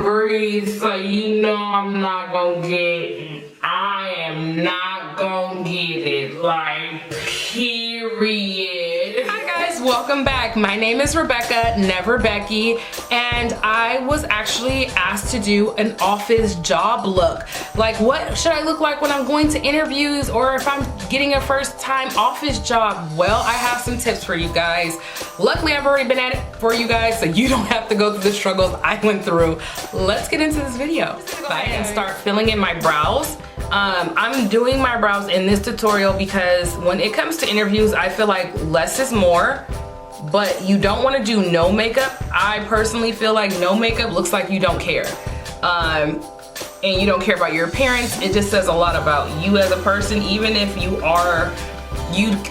breathe, so you know I'm not gonna I am not gonna get it, like, period. Hi guys, welcome back. My name is Rebekah, never Becky, and I was actually asked to do an office job look. Like, what should I look like when I'm going to interviews or if I'm getting a first time office job? Well, I have some tips for you guys. Luckily, I've already been at it for you guys, so you don't have to go through the struggles I went through. Let's get into this video. Bye, and start filling in my brows. I'm doing my brows in this tutorial because when it comes to interviews, I feel like less is more, but you don't want to do no makeup. I personally feel like no makeup looks like you don't care. And you don't care about your appearance. It just says a lot about you as a person. Even if you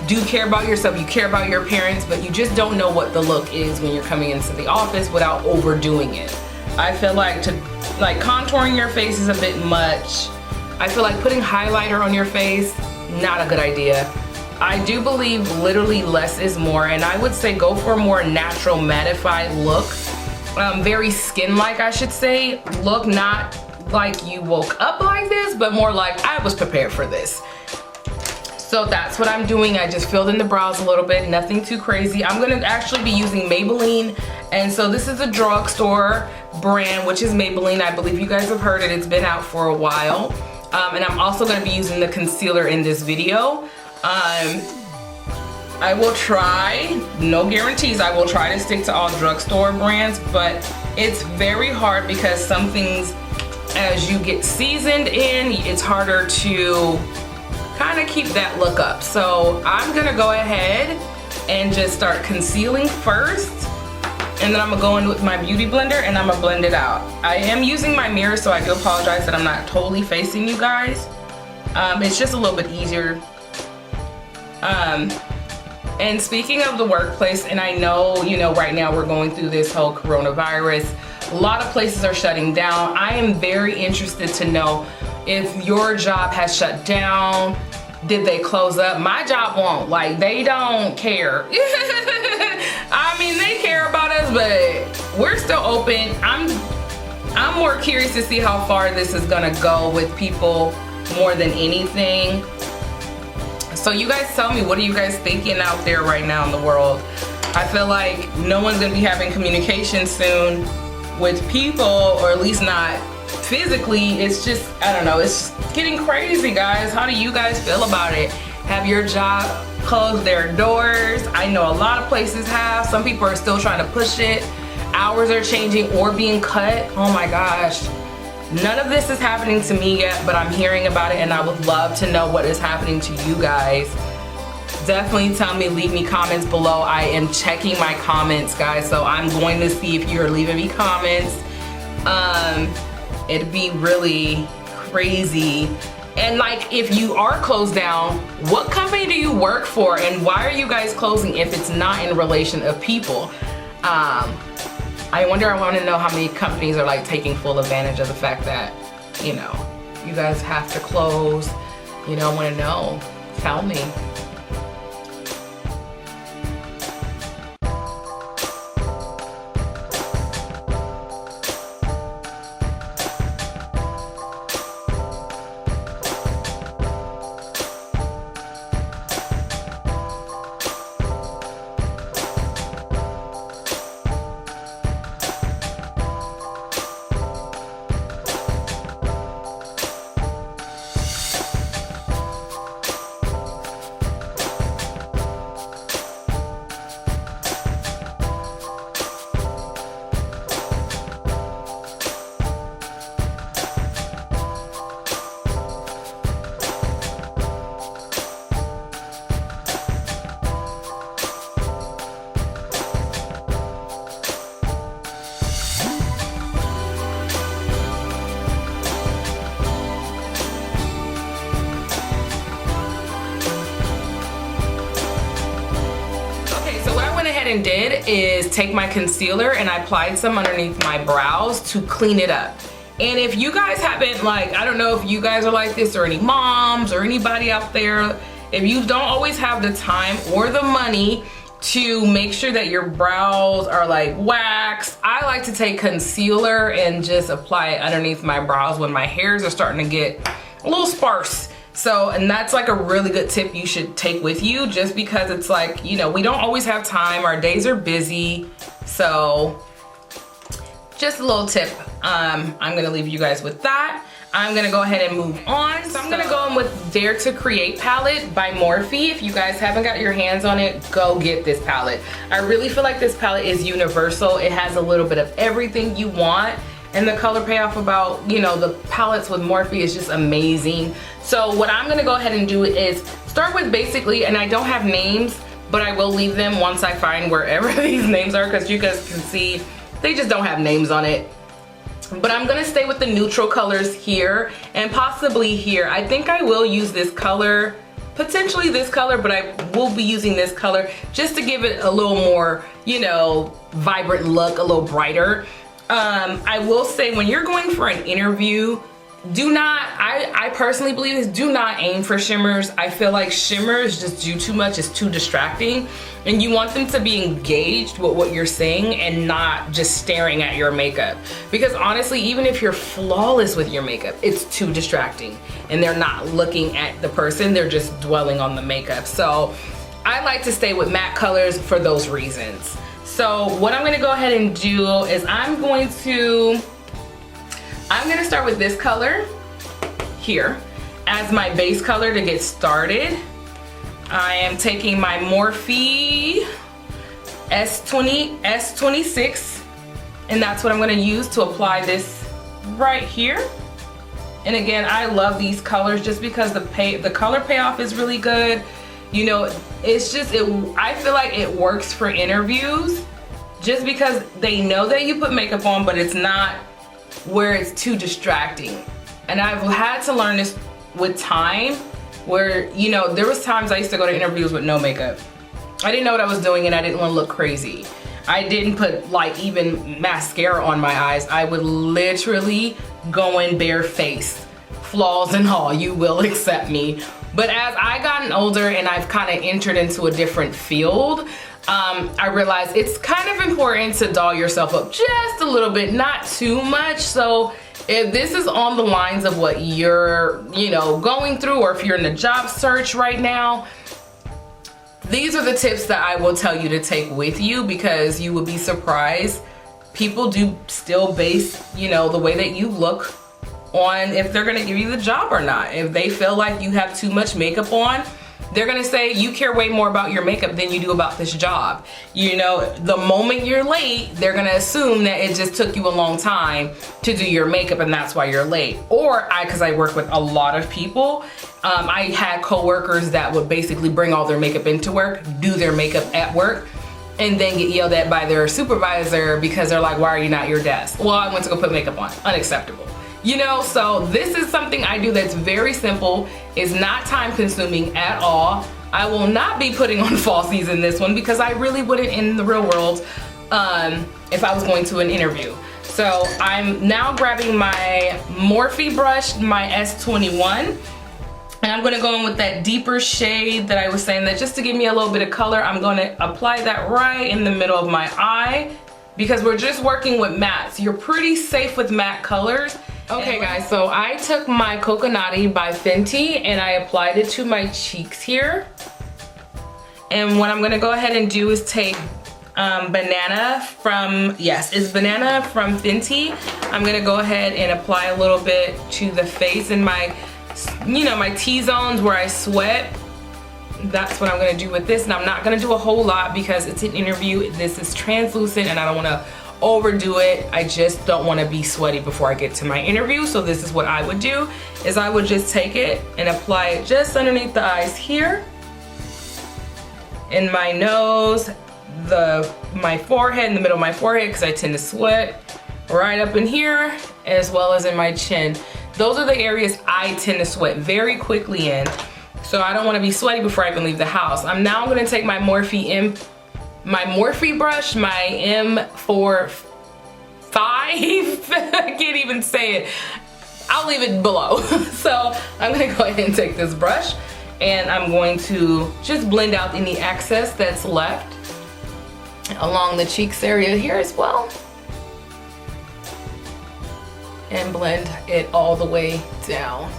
do care about yourself, you care about your appearance, but you just don't know what the look is when you're coming into the office without overdoing it. I feel like contouring your face is a bit much. I feel like putting highlighter on your face, not a good idea. I do believe literally less is more, and I would say go for a more natural mattified look. Very skin-like, I should say. Look not like you woke up like this, but more like I was prepared for this. So that's what I'm doing. I just filled in the brows a little bit, nothing too crazy. I'm gonna actually be using Maybelline, and so this is a drugstore brand, which is Maybelline. I believe you guys have heard it. It's been out for a while. And I'm also gonna be using the concealer in this video. I will try, no guarantees, I will try to stick to all drugstore brands, but it's very hard because some things, as you get seasoned in, it's harder to kind of keep that look up. So I'm gonna go ahead and just start concealing first, and then I'm gonna go in with my beauty blender and I'm gonna blend it out. I am using my mirror, so I do apologize that I'm not totally facing you guys. It's just a little bit easier. And speaking of the workplace, and I know, you know, right now we're going through this whole coronavirus. A lot of places are shutting down. I am very interested to know if your job has shut down. Did they close up? My job won't. Like, they don't care. I mean, they care about us, but we're still open. I'm more curious to see how far this is gonna go with people more than anything. So you guys tell me, what are you guys thinking out there right now in the world? I feel like no one's gonna be having communication soon with people, or at least not physically. It's just, I don't know, it's getting crazy, guys. How do you guys feel about it? Have your job closed their doors? I know a lot of places have. Some people are still trying to push it. Hours are changing or being cut. Oh my gosh. None of this is happening to me yet, but I'm hearing about it, and I would love to know what is happening to you guys. Definitely tell me, leave me comments below. I am checking my comments, guys, so I'm going to see if you're leaving me comments. It'd be really crazy. And like, if you are closed down, what company do you work for, and why are you guys closing if it's not in relation of people? I want to know how many companies are like taking full advantage of the fact that, you know, you guys have to close. You know, I want to know. Tell me. And did is take my concealer and I applied some underneath my brows to clean it up. And if you guys haven't, like, I don't know if you guys are like this, or any moms or anybody out there, if you don't always have the time or the money to make sure that your brows are like waxed. I like to take concealer and just apply it underneath my brows when my hairs are starting to get a little sparse. So, and that's like a really good tip you should take with you, just because it's like, you know, we don't always have time, our days are busy. So just a little tip. I'm gonna leave you guys with that. I'm gonna go ahead and move on. So I'm gonna go in with Dare to Create palette by Morphe. If you guys haven't got your hands on it, go get this palette. I really feel like this palette is universal. It has a little bit of everything you want. And the color payoff about, you know, the palettes with Morphe is just amazing. So what I'm gonna go ahead and do is start with basically, and I don't have names, but I will leave them once I find wherever these names are, because you guys can see they just don't have names on it. But I'm gonna stay with the neutral colors here and possibly here. I think I will use this color, potentially this color, but I will be using this color just to give it a little more, you know, vibrant look, a little brighter. I will say, when you're going for an interview, do not, I personally believe this, do not aim for shimmers. I feel like shimmers just do too much, it's too distracting. And you want them to be engaged with what you're saying and not just staring at your makeup. Because honestly, even if you're flawless with your makeup, it's too distracting. And they're not looking at the person, they're just dwelling on the makeup. So I like to stay with matte colors for those reasons. So what I'm gonna go ahead and do is I'm gonna start with this color here as my base color to get started. I am taking my Morphe S26, and that's what I'm gonna use to apply this right here. And again, I love these colors just because the color payoff is really good. You know, it's just, I feel like it works for interviews just because they know that you put makeup on, but it's not where it's too distracting. And I've had to learn this with time, where, you know, there was times I used to go to interviews with no makeup. I didn't know what I was doing and I didn't want to look crazy. I didn't put like even mascara on my eyes. I would literally go in bare face, flaws and all, you will accept me. But as I gotten older and I've kind of entered into a different field, I realized it's kind of important to doll yourself up just a little bit, not too much. So if this is on the lines of what you're, you know, going through, or if you're in a job search right now, these are the tips that I will tell you to take with you, because you will be surprised. People do still base, you know, the way that you look on if they're gonna give you the job or not. If they feel like you have too much makeup on, they're gonna say you care way more about your makeup than you do about this job. You know, the moment you're late, they're gonna assume that it just took you a long time to do your makeup and that's why you're late. Or because I work with a lot of people, I had coworkers that would basically bring all their makeup into work, do their makeup at work, and then get yelled at by their supervisor because they're like, why are you not at your desk? Well, I went to go put makeup on. Unacceptable. You know, so this is something I do that's very simple. It's not time consuming at all. I will not be putting on falsies in this one because I really wouldn't in the real world if I was going to an interview. So I'm now grabbing my Morphe brush, my S21, and I'm gonna go in with that deeper shade that I was saying, that just to give me a little bit of color, I'm gonna apply that right in the middle of my eye, because we're just working with mattes. You're pretty safe with matte colors. Okay guys, so I took my Coconati by Fenty and I applied it to my cheeks here. And what I'm gonna go ahead and do is take Banana from, yes, it's Banana from Fenty. I'm gonna go ahead and apply a little bit to the face and my, you know, my T-zones where I sweat. That's what I'm gonna do with this. And I'm not gonna do a whole lot because it's an interview. This is translucent and I don't wanna overdo it. I just don't want to be sweaty before I get to my interview. So this is what I would do, is I would just take it and apply it just underneath the eyes here, in my nose, my forehead, in the middle of my forehead because I tend to sweat, right up in here, as well as in my chin. Those are the areas I tend to sweat very quickly in. So I don't want to be sweaty before I even leave the house. I'm now going to take my Morphe brush, my M45, I can't even say it. I'll leave it below. So I'm gonna go ahead and take this brush and I'm going to just blend out any excess that's left. along the cheeks area here as well. And blend it all the way down.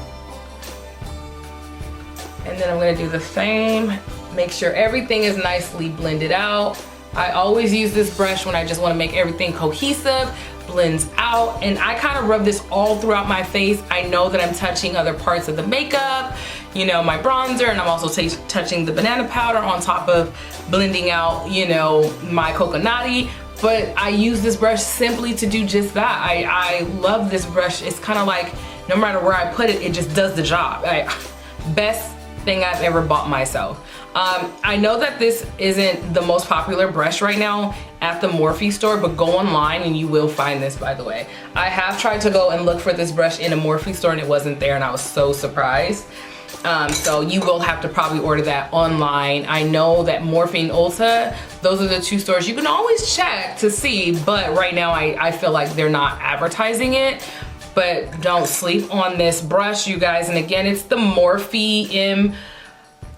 And then I'm gonna do the same. Make sure everything is nicely blended out. I always use this brush when I just wanna make everything cohesive, blends out, and I kind of rub this all throughout my face. I know that I'm touching other parts of the makeup, you know, my bronzer, and I'm also touching the banana powder on top of blending out, you know, my coconutty. But I use this brush simply to do just that. I love this brush. It's kind of like, no matter where I put it, it just does the job. Best thing I've ever bought myself. I know that this isn't the most popular brush right now at the Morphe store, but go online and you will find this, by the way. I have tried to go and look for this brush in a Morphe store and it wasn't there, and I was so surprised. So you will have to probably order that online. I know that Morphe and Ulta, those are the two stores you can always check to see, but right now I feel like they're not advertising it. But don't sleep on this brush, you guys. And again, it's the Morphe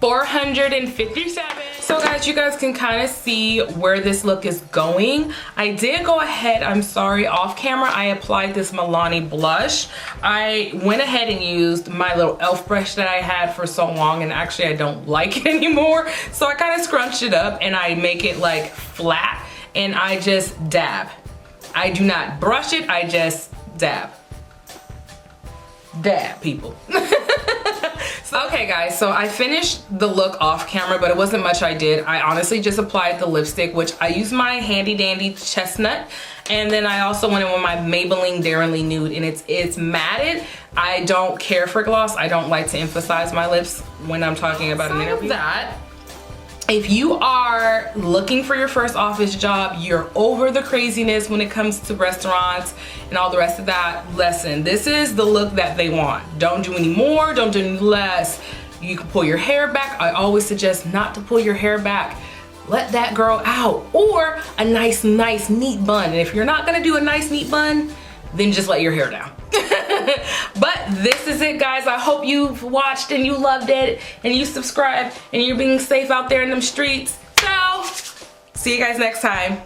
M457. So guys, you guys can kind of see where this look is going. I did go ahead, I'm sorry, off camera, I applied this Milani blush. I went ahead and used my little e.l.f. brush that I had for so long, and actually I don't like it anymore. So I kind of scrunched it up and I make it like flat, and I just dab. I do not brush it, I just dab. Dab, people. Okay guys, so I finished the look off camera, but it wasn't much I did. I honestly just applied the lipstick, which I used my handy dandy chestnut, and then I also went in with my Maybelline Daringly Nude, and it's matted. I don't care for gloss. I don't like to emphasize my lips when I'm talking about an interview. If you are looking for your first office job, you're over the craziness when it comes to restaurants and all the rest of that, listen, this is the look that they want. Don't do any more, don't do any less. You can pull your hair back. I always suggest not to pull your hair back. Let that grow out, or a nice neat bun. And if you're not gonna do a nice neat bun, then just let your hair down. But this is it, guys. I hope you've watched and you loved it and you subscribed and you're being safe out there in them streets. So see you guys next time.